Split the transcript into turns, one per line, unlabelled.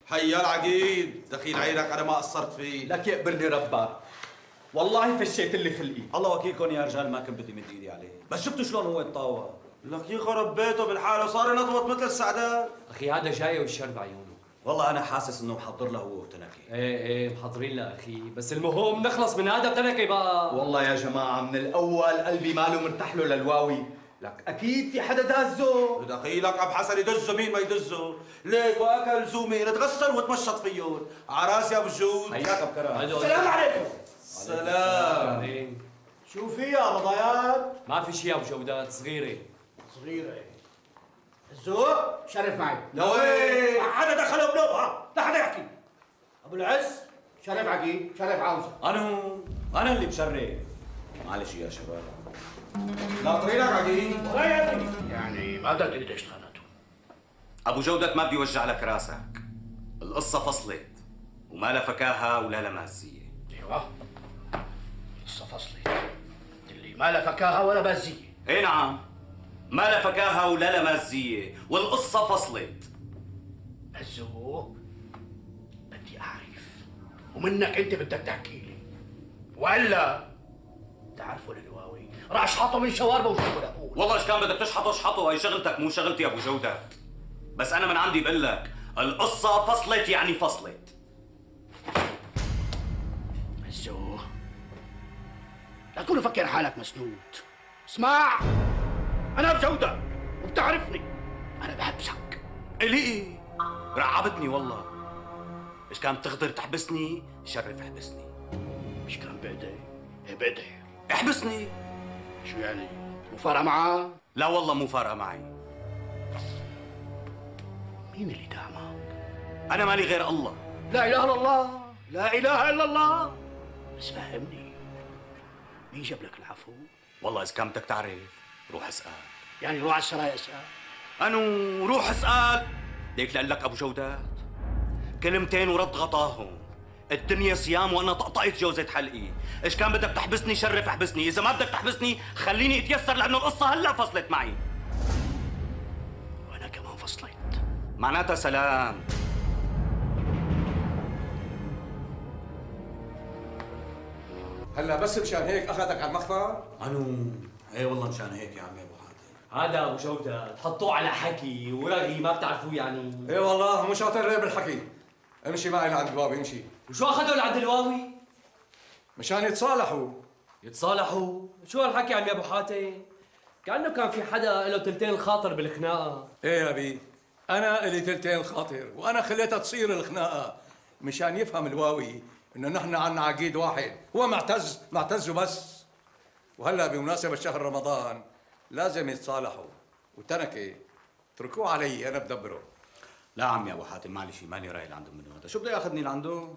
حيا العقيد، دخيل عينك انا ما قصرت فيه.
لك يقبرني ربك، والله فشيت اللي خلقي.
الله وكيلكم يا رجال، ما كنت بدي مد ايدي عليه، بس شفتوا شلون هو يتطاوع.
لك يخرب بيته بالحاله، صار ينطوط مثل السعدات.
اخي هذا جاي والشر بعيونه.
والله انا حاسس انه محضر له هو وتنكي.
ايه محضرين له اخي، بس المهم نخلص من هذا تنكي بقى.
والله يا جماعة من الأول قلبي ماله مرتاح له للواوي، لك أكيد في حدا دازه.
دخيلك ابو حسن يدزه مين ما يدزه، ليك واكل زومي تغسل وتمشط فيهم، عراس يا ابو الجود.
حياك بكرم.
السلام عليكم.
سلام.
شو في يا مضايات؟
ما في شيء ابو جودات، صغيره.
صغيرة الزوق شرف معي.
لوين؟
حدا دخله بلوب، ها لا حدا يحكي. ابو العز شرف عقيل، شرف عاوزة.
انا اللي بشرف. معلش يا شباب.
ناطرينك عقيد.
يعني ما بدك تريد اشتغلته.
ابو جودة ما بدي وجع لك راسك. القصة فصلت وما لا فكاهة ولا لا مازية.
ايوه قصة فصلت اللي ما لا فكاهة ولا مازية.
اي نعم، ما لا فكاهة ولا لا مازية والقصة فصلت.
عزو بدي اعرف ومنك انت بدك تحكي لي، والا تعرفوا الهواوي راح اشحطه من شواربه وشوفوا لاقول.
والله ايش كان بدك تشحطه اشحطه، هي شغلتك مو شغلتي يا ابو جودات. بس انا من عندي بقول لك القصة فصلت يعني فصلت.
عزو لا تكون مفكر حالك مسنود. اسمع، انا بجودك وبتعرفني، انا بحبسك.
الي رعبتني والله. ايش كان تقدر تحبسني شرف احبسني.
مش كان بقدر؟ ايه بقدر.
احبسني.
شو يعني؟ مو فارقة معاه؟
لا والله مو فارقة معي.
مين اللي دعمك؟
انا مالي غير الله.
لا اله الا الله، لا اله الا الله. بس فهمني، مين جاب لك العفو؟
والله اذا كان بدك تعرف روح اسال.
يعني روح على السرايا اسال.
انو روح اسال. ليك لقول لك ابو جودات كلمتين ورد غطاهم. الدنيا صيام وانا طقطقت جوزة حلقي. ايش كان بدك تحبسني شرف احبسني، اذا ما بدك تحبسني خليني اتيسر لانه القصه هلا فصلت معي.
وانا كمان فصلت.
معناتها سلام.
هلا بس مشان هيك اخذك على المخفر؟
ايه والله مشان هيك يا عمي ابو حاتم.
هذا ابو جودات حطوه على حكي ورغي ما بتعرفوه يعني.
ايه والله مو شاطر بالحكي. امشي معي لعند الباب، امشي.
وشو اخذوا لعند الواوي؟
مشان يتصالحوا.
يتصالحوا؟ شو هالحكي عمي ابو حاتم؟ كانه كان في حدا له تلتين الخاطر بالخناقه.
ايه يا بي، انا الي تلتين الخاطر وانا خليتها تصير الخناقه مشان يفهم الواوي انه نحن عنا عقيد واحد، هو معتز وبس. وهلا بمناسبه شهر رمضان لازم يتصالحوا، وتنكي اتركوه علي انا بدبره.
لا عمي ابو حاتم معلش مالي رايح لعنده منه هذا، شو بده ياخذني لعنده؟